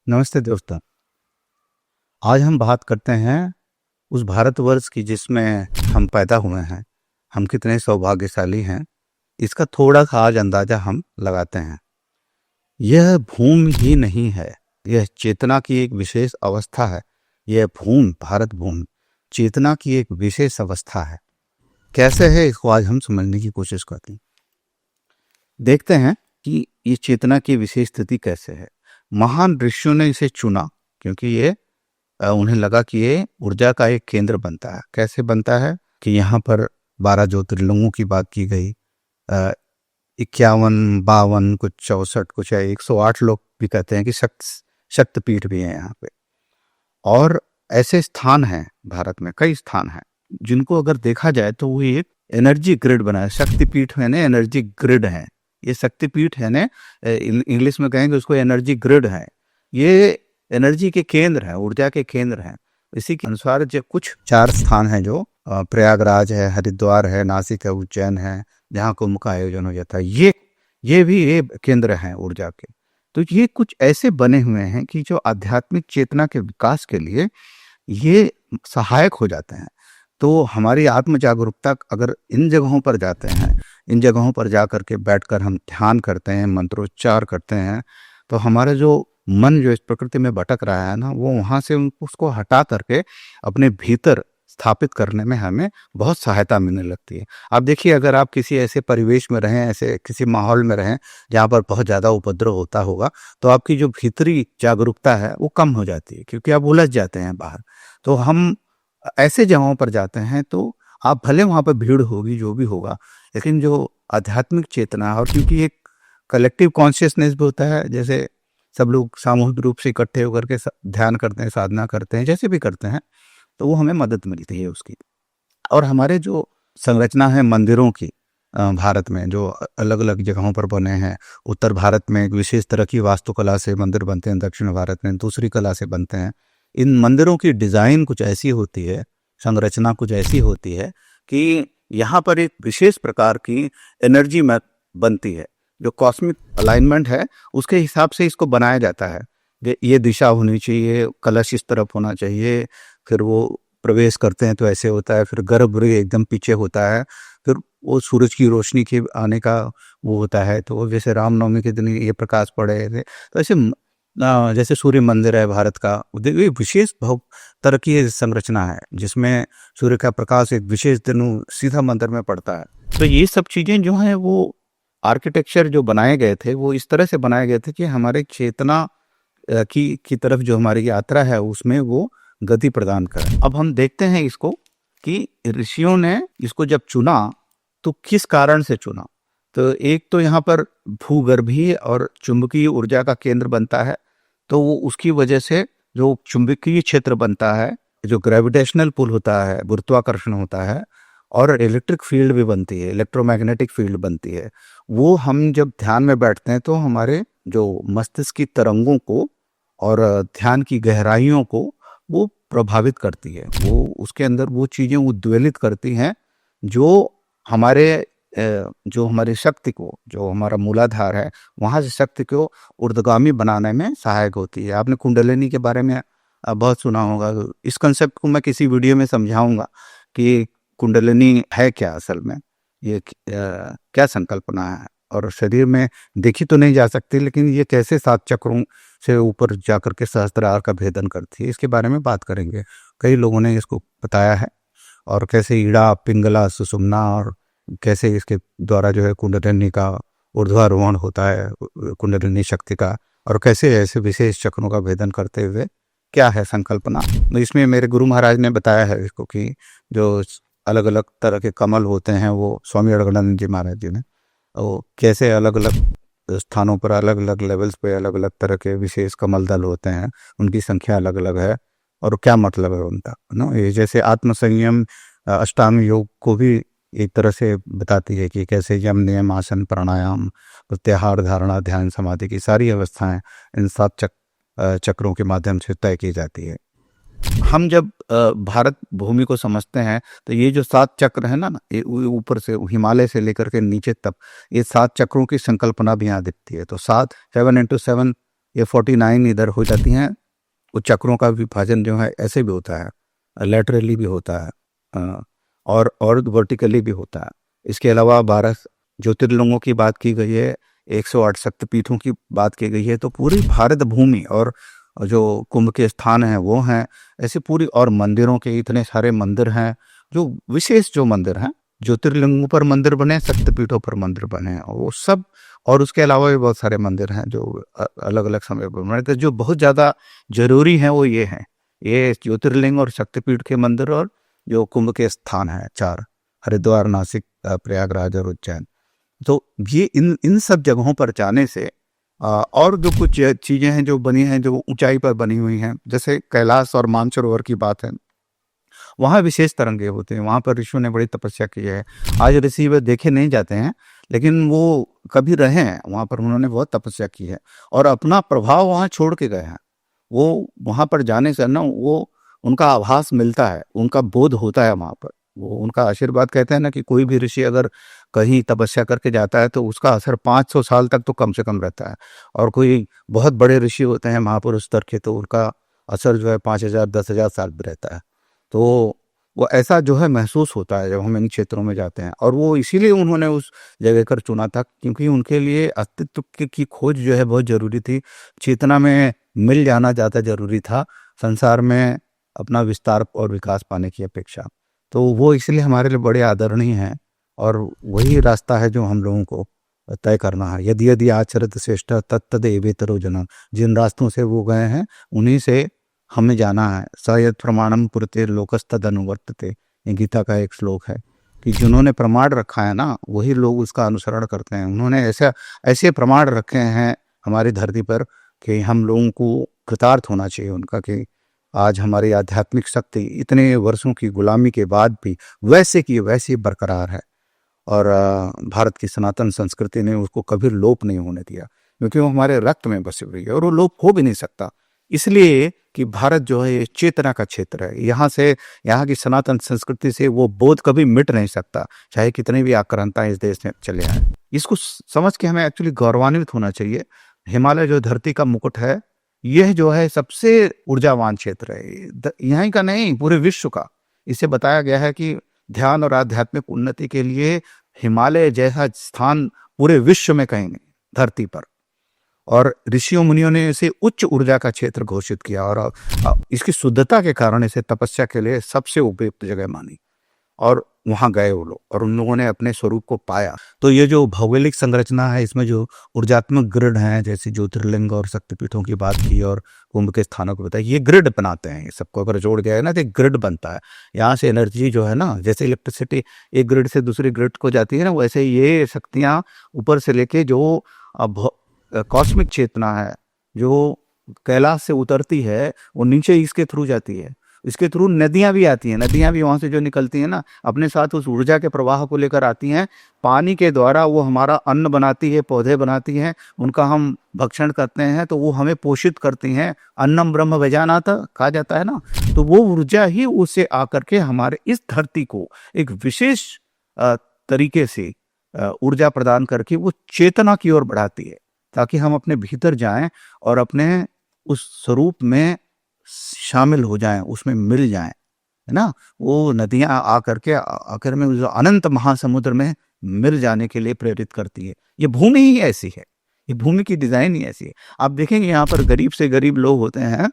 नमस्ते दोस्तों। आज हम बात करते हैं उस भारतवर्ष की जिसमें हम पैदा हुए हैं। हम कितने सौभाग्यशाली हैं, इसका थोड़ा सा आज अंदाजा हम लगाते हैं। यह भूमि ही नहीं है, यह चेतना की एक विशेष अवस्था है। यह भूमि, भारत भूमि, चेतना की एक विशेष अवस्था है। कैसे है, इसको आज हम समझने की कोशिश करते हैं। देखते हैं कि ये चेतना की विशेष स्थिति कैसे है। महान ऋषियों ने इसे चुना क्योंकि ये उन्हें लगा कि ये ऊर्जा का एक केंद्र बनता है। कैसे बनता है कि यहाँ पर 12 ज्योतिर्लिंगों की बात की गई। 51, 52, कुछ 64, कुछ 108 लोग भी कहते हैं कि शक्तिपीठ भी है यहाँ पे। और ऐसे स्थान हैं भारत में, कई स्थान हैं जिनको अगर देखा जाए तो वो एक एनर्जी ग्रिड बना है। शक्तिपीठ है ना, एनर्जी ग्रिड है। ये शक्तिपीठ है ना, इंग्लिश में कहेंगे उसको एनर्जी ग्रिड है। ये एनर्जी के केंद्र हैं, ऊर्जा के केंद्र हैं। इसी के अनुसार जो कुछ 4 स्थान हैं, जो प्रयागराज है, हरिद्वार है, नासिक है, उज्जैन है, जहाँ कुंभ का आयोजन हो जाता है। ये भी ये केंद्र हैं ऊर्जा के। तो ये कुछ ऐसे बने हुए हैं कि जो आध्यात्मिक चेतना के विकास के लिए ये सहायक हो जाते हैं। तो हमारी आत्म जागरूकता अगर इन जगहों पर जाते हैं, इन जगहों पर जा करके बैठकर हम ध्यान करते हैं, मंत्रोच्चार करते हैं, तो हमारा जो मन जो इस प्रकृति में भटक रहा है ना, वो वहाँ से उसको हटा करके अपने भीतर स्थापित करने में हमें बहुत सहायता मिलने लगती है। आप देखिए, अगर आप किसी ऐसे परिवेश में रहें, ऐसे किसी माहौल में रहें जहाँ पर बहुत ज़्यादा उपद्रव होता होगा, तो आपकी जो भीतरी जागरूकता है वो कम हो जाती है, क्योंकि आप उलझ जाते हैं बाहर। तो हम ऐसे जगहों पर जाते हैं तो आप भले वहाँ पर भीड़ होगी, जो भी होगा, लेकिन जो आध्यात्मिक चेतना, और क्योंकि एक कलेक्टिव कॉन्शियसनेस भी होता है, जैसे सब लोग सामूहिक रूप से इकट्ठे होकर के ध्यान करते हैं, साधना करते हैं, जैसे भी करते हैं, तो वो हमें मदद मिलती है उसकी। और हमारे जो संरचना है मंदिरों की, भारत में जो अलग अलग जगहों पर बने हैं, उत्तर भारत में एक विशेष तरह की वास्तुकला से मंदिर बनते हैं, दक्षिण भारत में दूसरी कला से बनते हैं। इन मंदिरों की डिज़ाइन कुछ ऐसी होती है, संरचना कुछ ऐसी होती है कि यहाँ पर एक विशेष प्रकार की एनर्जी में बनती है। जो कॉस्मिक अलाइनमेंट है उसके हिसाब से इसको बनाया जाता है। ये दिशा होनी चाहिए, कलश इस तरफ होना चाहिए, फिर वो प्रवेश करते हैं तो ऐसे होता है, फिर गर्भगृह एकदम पीछे होता है, फिर वो सूरज की रोशनी के आने का वो होता है। तो जैसे रामनवमी के दिन ये प्रकाश पड़े थे, तो ऐसे जैसे सूर्य मंदिर है भारत का, ये विशेष बहुत तरह की संरचना है जिसमें सूर्य का प्रकाश एक विशेष दिन सीधा मंदिर में पड़ता है। तो ये सब चीज़ें जो हैं, वो आर्किटेक्चर जो बनाए गए थे वो इस तरह से बनाए गए थे कि हमारे चेतना की तरफ जो हमारी यात्रा है उसमें वो गति प्रदान करें। अब हम देखते हैं इसको कि ऋषियों ने इसको जब चुना तो किस कारण से चुना। तो एक तो यहाँ पर भूगर्भीय और चुंबकीय ऊर्जा का केंद्र बनता है, तो वो उसकी वजह से जो चुंबकीय क्षेत्र बनता है, जो ग्रेविटेशनल पुल होता है, गुरुत्वाकर्षण होता है, और इलेक्ट्रिक फील्ड भी बनती है, इलेक्ट्रोमैग्नेटिक फील्ड बनती है। वो हम जब ध्यान में बैठते हैं तो हमारे जो मस्तिष्क की तरंगों को और ध्यान की गहराइयों को वो प्रभावित करती है। वो उसके अंदर वो चीज़ें उद्वेलित करती हैं जो हमारी शक्ति को, जो हमारा मूलाधार है, वहाँ से शक्ति को ऊर्ध्वगामी बनाने में सहायक होती है। आपने कुंडलिनी के बारे में बहुत सुना होगा। इस कंसेप्ट को मैं किसी वीडियो में समझाऊंगा कि कुंडलिनी है क्या, असल में ये क्या संकल्पना है, और शरीर में देखी तो नहीं जा सकती, लेकिन ये कैसे 7 चक्रों से ऊपर जाकर के सहस्त्रार का भेदन करती है, इसके बारे में बात करेंगे। कई लोगों ने इसको बताया है, और कैसे ईड़ा, पिंगला, सुषुम्ना, और कैसे इसके द्वारा जो है कुंडलिनी का ऊर्ध्वारोहण होता है, कुंडलिनी शक्ति का, और कैसे ऐसे विशेष चक्रों का भेदन करते हुए क्या है संकल्पना। तो इसमें मेरे गुरु महाराज ने बताया है इसको कि जो अलग अलग तरह के कमल होते हैं, वो स्वामी अड़गड़ानंद जी महाराज जी ने, वो कैसे अलग अलग स्थानों पर, अलग अलग लेवल्स पे अलग अलग तरह के विशेष कमल दल होते हैं, उनकी संख्या अलग अलग है, और क्या मतलब है उनका ना। ये जैसे आत्मसंयम अष्टांग योग को भी एक तरह से बताती है कि कैसे यम, नियम, आसन, प्राणायाम, प्रत्याहार, धारणा, ध्यान, समाधि की सारी अवस्थाएं इन 7 चक्रों के माध्यम से तय की जाती है। हम जब भारत भूमि को समझते हैं तो ये जो 7 चक्र है ना, ये ऊपर से हिमालय से लेकर के नीचे तक ये 7 चक्रों की संकल्पना भी यहाँ दिखती है। तो 7 7 × 7 ये 49 इधर हो जाती हैं। वो चक्रों का विभाजन जो है ऐसे भी होता है, लैटरली भी होता है, और वर्टिकली भी होता है। इसके अलावा 12 ज्योतिर्लिंगों की बात की गई है, 108 शक्तिपीठों की बात की गई है। तो पूरी भारत भूमि और जो कुंभ के स्थान हैं वो हैं, ऐसे पूरी, और मंदिरों के इतने सारे मंदिर हैं, जो विशेष जो मंदिर हैं, ज्योतिर्लिंगों पर मंदिर बने, शक्तिपीठों पर मंदिर बने हैं, और वो सब, और उसके अलावा भी बहुत सारे मंदिर हैं जो अलग अलग समय पर बने। तो जो बहुत ज़्यादा जरूरी हैं वो ये हैं, ये ज्योतिर्लिंग और शक्तिपीठ के मंदिर, और जो कुंभ के स्थान हैं 4, हरिद्वार, नासिक, प्रयागराज और उज्जैन। तो ये इन सब जगहों पर जाने से और जो कुछ चीज़ें हैं जो बनी हैं, जो ऊंचाई पर बनी हुई हैं, जैसे कैलाश और मानसरोवर की बात है, वहाँ विशेष तरंगे होते हैं, वहाँ पर ऋषियों ने बड़ी तपस्या की है। आज ऋषि वे देखे नहीं जाते हैं, लेकिन वो कभी रहे हैं वहाँ पर, उन्होंने बहुत तपस्या की है और अपना प्रभाव वहाँ छोड़ के गए हैं। वो वहाँ पर जाने से ना, वो उनका आभास मिलता है, उनका बोध होता है वहाँ पर, वो उनका आशीर्वाद। कहते हैं ना कि कोई भी ऋषि अगर कहीं तपस्या करके जाता है तो उसका असर 500 साल तक तो कम से कम रहता है, और कोई बहुत बड़े ऋषि होते हैं महापुरुष स्तर के, तो उनका असर जो है 5000 10,000 साल भी रहता है। तो वो ऐसा जो है महसूस होता है जब हम इन क्षेत्रों में जाते हैं, और वो इसीलिए उन्होंने उस जगह कर चुना था, क्योंकि उनके लिए अस्तित्व की खोज जो है बहुत जरूरी थी। चेतना में मिल जाना ज़्यादा जरूरी था संसार में अपना विस्तार और विकास पाने की अपेक्षा। तो वो इसलिए हमारे लिए बड़े आदरणीय हैं, और वही रास्ता है जो हम लोगों को तय करना है। यदि यदि आचरत श्रेष्ठ तत्तदेवेतरो जनम, जिन रास्तों से वो गए हैं उन्हीं से हमें जाना है। स यत् प्रमाणम पुरते लोकस्तद अनुवर्तते, ये गीता का एक श्लोक है कि जिन्होंने प्रमाण रखा है ना, वही लोग उसका अनुसरण करते हैं। उन्होंने ऐसे प्रमाण रखे हैं हमारी धरती पर कि हम लोगों को कृतार्थ होना चाहिए उनका, कि आज हमारी आध्यात्मिक शक्ति इतने वर्षों की गुलामी के बाद भी वैसे की वैसे बरकरार है, और भारत की सनातन संस्कृति ने उसको कभी लोप नहीं होने दिया, क्योंकि वो हमारे रक्त में बसी हुई है और वो लोप हो भी नहीं सकता। इसलिए कि भारत जो है ये चेतना का क्षेत्र है, यहाँ की सनातन संस्कृति से वो बोध कभी मिट नहीं सकता, चाहे कितनी भी आक्रांताएं इस देश में चले आए। इसको समझ के हमें एक्चुअली गौरवान्वित होना चाहिए। हिमालय जो धरती का मुकुट है, यह जो है सबसे ऊर्जावान क्षेत्र है, यहीं का नहीं पूरे विश्व का। इसे बताया गया है कि ध्यान और आध्यात्मिक उन्नति के लिए हिमालय जैसा स्थान पूरे विश्व में कहीं नहीं, धरती पर। और ऋषियों मुनियों ने इसे उच्च ऊर्जा का क्षेत्र घोषित किया, और इसकी शुद्धता के कारण इसे तपस्या के लिए सबसे उपयुक्त जगह मानी, और वहां गए वो लोग और उन लोगों ने अपने स्वरूप को पाया। तो ये जो भौगोलिक संरचना है, इसमें जो ऊर्जात्मक ग्रिड हैं, जैसे ज्योतिर्लिंग और शक्तिपीठों की बात की और कुंभ के स्थानों को बताया, ये ग्रिड बनाते हैं। सबको अगर जोड़ दिया है ना तो एक ग्रिड बनता है। यहाँ से एनर्जी जो है ना, जैसे इलेक्ट्रिसिटी एक ग्रिड से दूसरी ग्रिड को जाती है ना, वैसे ये शक्तियाँ ऊपर से लेके जो कॉस्मिक चेतना है जो कैलाश से उतरती है, वो नीचे इसके थ्रू जाती है। इसके थ्रू नदियां भी आती हैं, नदियां भी वहां से जो निकलती हैं ना, अपने साथ उस ऊर्जा के प्रवाह को लेकर आती हैं। पानी के द्वारा वो हमारा अन्न बनाती है, पौधे बनाती हैं, उनका हम भक्षण करते हैं, तो वो हमें पोषित करती हैं। अन्नम ब्रह्म वजानात कहा जाता है ना, तो वो ऊर्जा ही उससे आकर के हमारे इस धरती को एक विशेष तरीके से ऊर्जा प्रदान करके वो चेतना की ओर बढ़ाती है, ताकि हम अपने भीतर जाएं और अपने उस स्वरूप में शामिल हो जाएं, उसमें मिल जाएं, है ना। वो नदियां आकर के आखिर में उस अनंत महासमुद्र में मिल जाने के लिए प्रेरित करती है। ये भूमि ही ऐसी है, ये भूमि की डिजाइन ही ऐसी है। आप देखेंगे यहाँ पर गरीब से गरीब लोग होते हैं,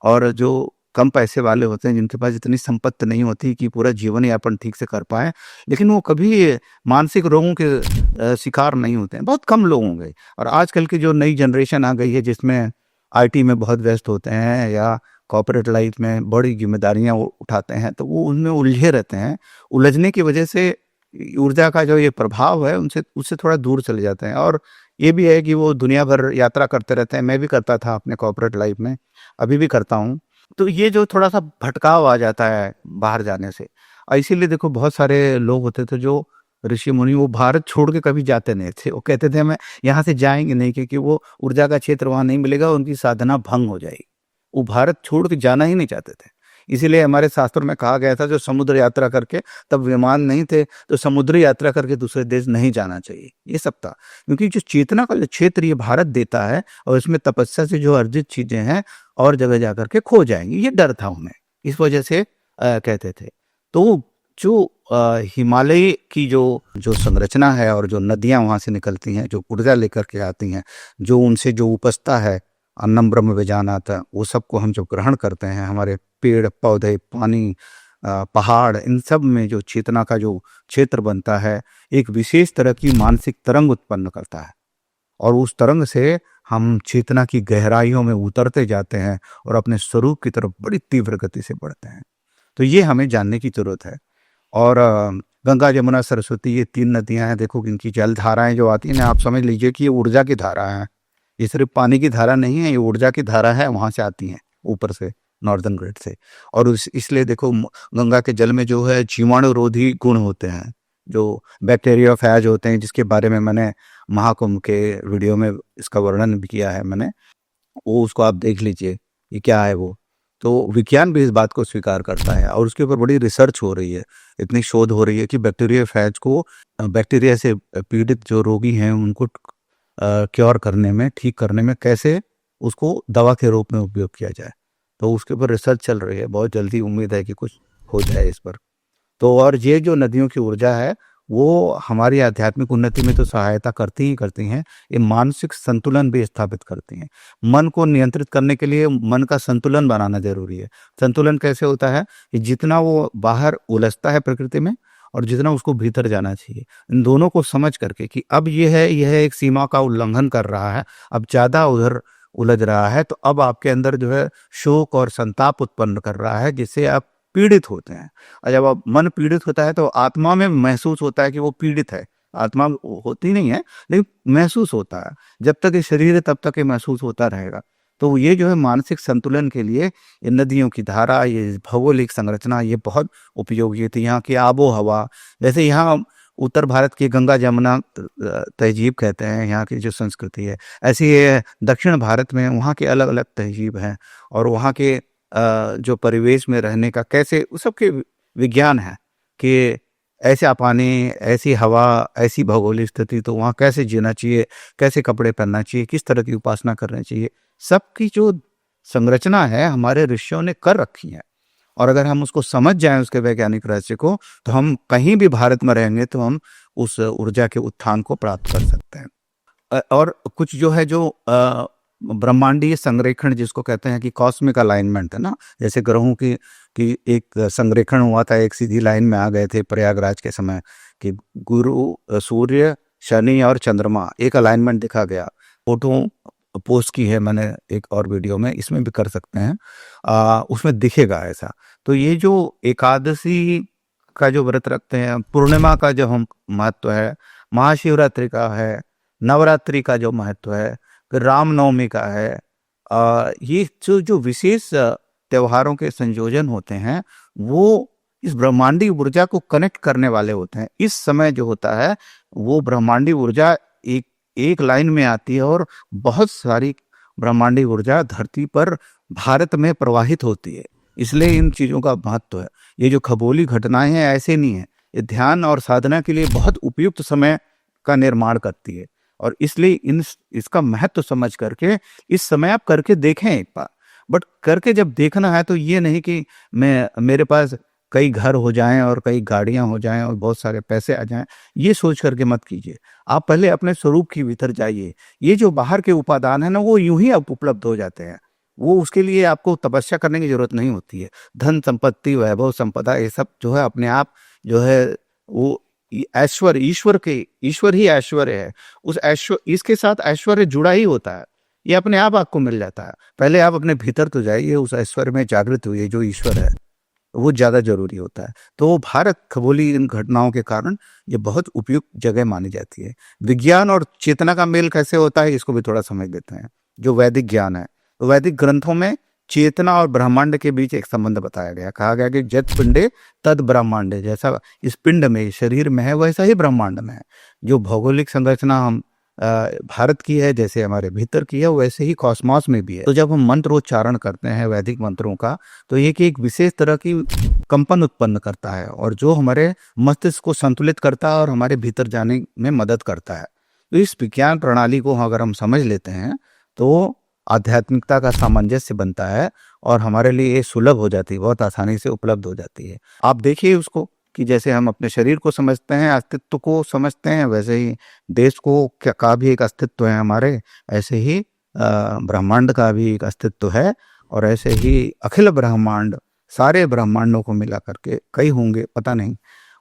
और जो कम पैसे वाले होते हैं, जिनके पास इतनी संपत्ति नहीं होती कि पूरा जीवन यापन ठीक से कर पाए, लेकिन वो कभी मानसिक रोगों के शिकार नहीं होते हैं। बहुत कम लोग होंगे। और आजकल की जो नई जनरेशन आ गई है, जिसमें आईटी में बहुत व्यस्त होते हैं या कॉर्पोरेट लाइफ में बड़ी जिम्मेदारियां उठाते हैं, तो वो उनमें उलझे रहते हैं। उलझने की वजह से ऊर्जा का जो ये प्रभाव है उससे थोड़ा दूर चले जाते हैं। और ये भी है कि वो दुनिया भर यात्रा करते रहते हैं। मैं भी करता था अपने कॉर्पोरेट लाइफ में, अभी भी करता हूँ। तो ये जो थोड़ा सा भटकाव आ जाता है बाहर जाने से, इसीलिए देखो बहुत सारे लोग होते थे जो ऋषि मुनि, वो भारत छोड़ के कभी जाते नहीं थे। वो कहते थे हमें यहाँ से जाएंगे नहीं, क्योंकि वो ऊर्जा का क्षेत्र वहां नहीं मिलेगा, उनकी साधना भंग हो जाएगी। वो भारत छोड़ के जाना ही नहीं चाहते थे। इसीलिए हमारे शास्त्रों में कहा गया था जो समुद्र यात्रा करके, तब विमान नहीं थे, तो समुद्री यात्रा करके दूसरे देश नहीं जाना चाहिए, ये सब था। क्योंकि जो चेतना का जो क्षेत्र ये भारत देता है और इसमें तपस्या से जो अर्जित चीजें हैं और जगह जाकर के खो जाएंगी, ये डर था उन्हें, इस वजह से कहते थे। तो जो हिमालय की जो जो संरचना है और जो नदियां वहां से निकलती हैं, जो ऊर्जा लेकर के आती हैं, जो उनसे जो उपजता है, अन्नम ब्रह्म विजानात, वो सबको हम जब ग्रहण करते हैं, हमारे पेड़ पौधे, पानी, पहाड़, इन सब में जो चेतना का जो क्षेत्र बनता है, एक विशेष तरह की मानसिक तरंग उत्पन्न करता है और उस तरंग से हम चेतना की गहराइयों में उतरते जाते हैं और अपने स्वरूप की तरफ बड़ी तीव्र गति से बढ़ते हैं। तो ये हमें जानने की जरूरत है। और गंगा, जमुना, सरस्वती, ये 3 नदियां हैं। देखो इनकी जल धाराएं जो आती हैं, आप समझ लीजिए कि ये ऊर्जा की धारा है, ये सिर्फ पानी की धारा नहीं है, ये ऊर्जा की धारा है, वहां से आती हैं ऊपर से, नॉर्दर्न ग्रिड से। और इसलिए देखो गंगा के जल में जो है जीवाणुरोधी गुण होते हैं, जो बैक्टीरियोफेज होते हैं, जिसके बारे में मैंने महाकुंभ के वीडियो में इसका वर्णन भी किया है मैंने, वो उसको आप देख लीजिए, ये क्या है वो। तो विज्ञान भी इस बात को स्वीकार करता है और उसके ऊपर बड़ी रिसर्च हो रही है, इतनी शोध हो रही है कि बैक्टीरियोफेज को, बैक्टीरिया से पीड़ित जो रोगी हैं उनको क्योर करने में, ठीक करने में कैसे उसको दवा के रूप में उपयोग किया जाए। तो उसके ऊपर रिसर्च चल रही है, बहुत जल्दी उम्मीद है कि कुछ हो जाए इस पर। तो और ये जो नदियों की ऊर्जा है वो हमारी आध्यात्मिक उन्नति में तो सहायता करती ही करती हैं, ये मानसिक संतुलन भी स्थापित करती हैं। मन को नियंत्रित करने के लिए मन का संतुलन बनाना जरूरी है। संतुलन कैसे होता है कि जितना वो बाहर उलझता है प्रकृति में और जितना उसको भीतर जाना चाहिए, इन दोनों को समझ करके कि अब यह एक सीमा का उल्लंघन कर रहा है, अब ज्यादा उधर उलझ रहा है, तो अब आपके अंदर जो है शोक और संताप उत्पन्न कर रहा है, जिससे आप पीड़ित होते हैं। और जब आप मन पीड़ित होता है तो आत्मा में महसूस होता है कि वो पीड़ित है। आत्मा होती नहीं है लेकिन महसूस होता है, जब तक ये शरीर है तब तक ये महसूस होता रहेगा। तो ये जो है मानसिक संतुलन के लिए ये नदियों की धारा, ये भौगोलिक संरचना, ये बहुत उपयोगी थी। यहाँ की आबो हवा, जैसे यहाँ उत्तर भारत की गंगा जमुना तहजीब कहते हैं, यहाँ की जो संस्कृति है, ऐसी ये दक्षिण भारत में वहाँ के अलग अलग तहजीब हैं और वहाँ के जो परिवेश में रहने का कैसे, उस सबके विज्ञान है कि ऐसा पानी, ऐसी हवा, ऐसी भौगोलिक स्थिति, तो वहाँ कैसे जीना चाहिए, कैसे कपड़े पहनना चाहिए, किस तरह की उपासना करनी चाहिए, सबकी जो संरचना है हमारे ऋषियों ने कर रखी है। और अगर हम उसको समझ जाएं, उसके वैज्ञानिक रहस्य को, तो हम कहीं भी भारत में रहेंगे तो हम उस ऊर्जा के उत्थान को प्राप्त कर सकते हैं। और कुछ जो है जो ब्रह्मांडीय संरेखण जिसको कहते हैं कि कॉस्मिक अलाइनमेंट है ना, जैसे ग्रहों की एक संरेखण हुआ था, एक सीधी लाइन में आ गए थे प्रयागराज के समय, कि गुरु, सूर्य, शनि और चंद्रमा एक अलाइनमेंट दिखा गया। फोटो पोस्ट की है मैंने एक और वीडियो में, इसमें भी कर सकते हैं, उसमें दिखेगा ऐसा। तो ये जो एकादशी का जो व्रत रखते हैं, पूर्णिमा का जो हम महत्व है, महाशिवरात्रि का है, नवरात्रि का जो महत्व है, रामनवमी का है, ये जो विशेष त्योहारों के संयोजन होते हैं वो इस ब्रह्मांडी ऊर्जा को कनेक्ट करने वाले होते हैं। इस समय जो होता है वो ब्रह्मांडी ऊर्जा एक लाइन में आती है और बहुत सारी ब्रह्मांडी ऊर्जा धरती पर भारत में प्रवाहित होती है, इसलिए इन चीजों का महत्व है। ये जो खगोलीय घटनाएं हैं ऐसे नहीं है, ये ध्यान और साधना के लिए बहुत उपयुक्त समय का निर्माण करती है और इसलिए इसका महत्व समझ करके इस समय आप करके देखें एक बार। बट करके जब देखना है तो ये नहीं कि मेरे पास कई घर हो जाएं और कई गाड़ियां हो जाएं और बहुत सारे पैसे आ जाएं, ये सोच करके मत कीजिए। आप पहले अपने स्वरूप के भीतर जाइए। ये जो बाहर के उपादान है ना, वो यूं ही आप उपलब्ध हो जाते हैं, वो उसके लिए आपको तपस्या करने की जरूरत नहीं होती है। धन संपत्ति, वैभव, संपदा, ये सब जो है अपने आप जो है वो ऐश्वर्य, ईश्वर ही ऐश्वर्य है। उस ऐश्वर्य, इसके साथ ऐश्वर्य जुड़ा ही होता है, ये अपने आप आपको मिल जाता है। पहले आप अपने भीतर तो जाइए, उस ऐश्वर्य में जागृत हुई जो ईश्वर है, वो ज्यादा जरूरी होता है। तो भारत खगोलीय इन घटनाओं के कारण ये बहुत उपयुक्त जगह मानी जाती है। विज्ञान और चेतना का मेल कैसे होता है इसको भी थोड़ा समझ लेते हैं। जो वैदिक ज्ञान है, तो वैदिक ग्रंथों में चेतना और ब्रह्मांड के बीच एक संबंध बताया गया। कहा गया कि जत पिंडे तद ब्रह्मांडे, जैसा इस पिंड में, शरीर में है, वैसा ही ब्रह्मांड में है। जो भौगोलिक संरचना हम भारत की है, जैसे हमारे भीतर की है, वैसे ही कॉस्मॉस में भी है। तो जब हम मंत्रोच्चारण करते हैं वैदिक मंत्रों का, तो ये कि एक विशेष तरह की कंपन उत्पन्न करता है और जो हमारे मस्तिष्क को संतुलित करता है और हमारे भीतर जाने में मदद करता है। तो इस विज्ञान प्रणाली को अगर हम समझ लेते हैं तो आध्यात्मिकता का सामंजस्य बनता है और हमारे लिए ये सुलभ हो जाती है, बहुत आसानी से उपलब्ध हो जाती है। आप देखिए उसको कि जैसे हम अपने शरीर को समझते हैं, अस्तित्व को समझते हैं, वैसे ही देश को का भी एक अस्तित्व है हमारे, ऐसे ही ब्रह्मांड का भी एक अस्तित्व है। और ऐसे ही अखिल ब्रह्मांड, सारे ब्रह्मांडों को मिला करके, कई होंगे पता नहीं,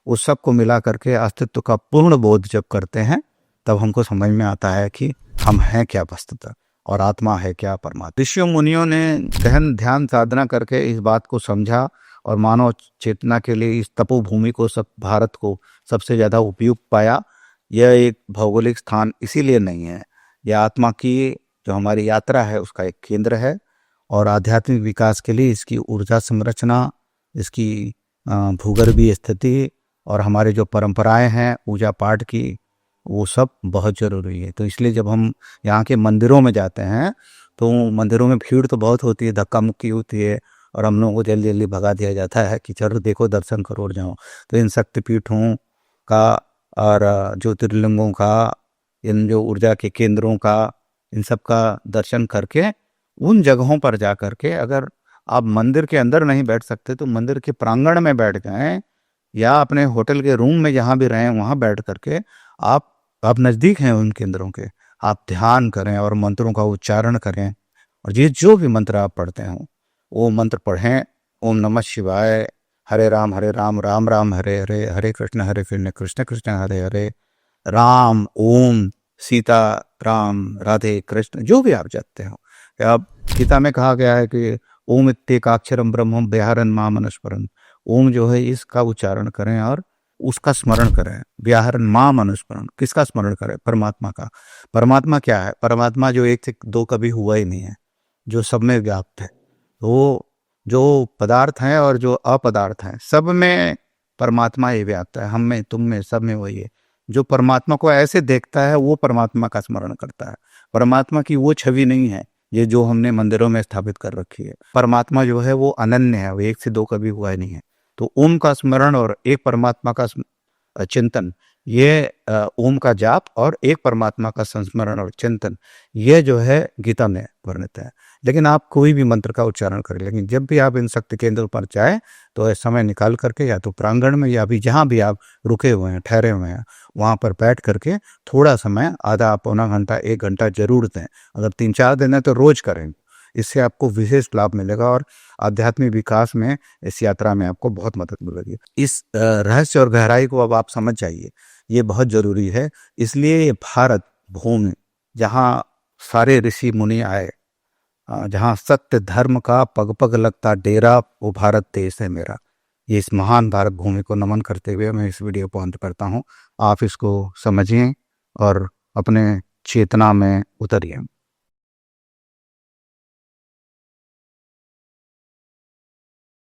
उस सब को मिला करके अस्तित्व का पूर्ण बोध जब करते हैं तब हमको समझ में आता है कि हम हैं क्या वस्तुतः और आत्मा है क्या परमात्मा। ऋषियों मुनियों ने गहन ध्यान साधना करके इस बात को समझा और मानव चेतना के लिए इस तपोभूमि को, सब भारत को सबसे ज़्यादा उपयुक्त पाया। यह एक भौगोलिक स्थान इसीलिए नहीं है, यह आत्मा की जो हमारी यात्रा है उसका एक केंद्र है और आध्यात्मिक विकास के लिए इसकी ऊर्जा संरचना, इसकी भूगर्भीय स्थिति और हमारे जो परंपराएं हैं पूजा पाठ की, वो सब बहुत ज़रूरी है। तो इसलिए जब हम यहाँ के मंदिरों में जाते हैं तो मंदिरों में भीड़ तो बहुत होती है, धक्का मुक्की होती है और हम लोगों को जल्दी जल्दी भगा दिया जाता है कि चलो देखो दर्शन करो और जाओ। तो इन शक्तिपीठों का और ज्योतिर्लिंगों का, इन जो ऊर्जा के केंद्रों का, इन सब का दर्शन करके उन जगहों पर जा करके, अगर आप मंदिर के अंदर नहीं बैठ सकते तो मंदिर के प्रांगण में बैठ गए या अपने होटल के रूम में जहाँ भी रहें वहाँ बैठ करके आप नज़दीक हैं उन केंद्रों के, आप ध्यान करें और मंत्रों का उच्चारण करें। और ये जो भी मंत्र आप पढ़ते हों वो मंत्र पढ़ें। ओम नमः शिवाय, हरे राम राम राम हरे हरे, हरे कृष्ण कृष्ण कृष्ण हरे हरे, राम ओम सीता राम राधे कृष्ण, जो भी आप जानते हो। अब गीता में कहा गया है कि ओम इत्येकाक्षरम ब्रह्मं व्याहरन् माम अनुस्मरन्। ओम जो है इसका उच्चारण करें और उसका स्मरण करें। व्याहरण माम अनुस्मरण, किसका स्मरण करें? परमात्मा का। परमात्मा क्या है? परमात्मा जो एक से दो कभी हुआ ही नहीं है, जो सब में व्याप्त है। तो जो पदार्थ हैं और जो अपदार्थ हैं सब में परमात्मा ही व्याप्त है, हम में, तुम में, सब में वही है। जो परमात्मा को ऐसे देखता है वो परमात्मा का स्मरण करता है। परमात्मा की वो छवि नहीं है ये जो हमने मंदिरों में स्थापित कर रखी है। परमात्मा जो है वो अनन्य है, वो एक से दो कभी हुआ ही नहीं है। तो ओम का स्मरण और एक परमात्मा का चिंतन, ये ओम का जाप और एक परमात्मा का संस्मरण और चिंतन, ये जो है गीता में वर्णित है। लेकिन आप कोई भी मंत्र का उच्चारण करें, लेकिन जब भी आप इन शक्ति केंद्र पर जाए तो समय निकाल करके या तो प्रांगण में या भी जहाँ भी आप रुके हुए हैं, ठहरे हुए हैं, वहाँ पर बैठ करके थोड़ा समय, आधा पौना घंटा, 1 घंटा जरूर दें। अगर 3-4 दिन है तो रोज करें, इससे आपको विशेष लाभ मिलेगा और आध्यात्मिक विकास में, इस यात्रा में आपको बहुत मदद मिलेगी। इस रहस्य और गहराई को अब आप समझ जाइए, ये बहुत जरूरी है। इसलिए ये भारत भूमि, जहाँ सारे ऋषि मुनि आए, जहाँ सत्य धर्म का पग पग लगता डेरा, वो भारत देश है मेरा। ये इस महान भारत भूमि को नमन करते हुए मैं इस वीडियो को अंत करता हूँ। आप इसको समझिए और अपने चेतना में उतरिए।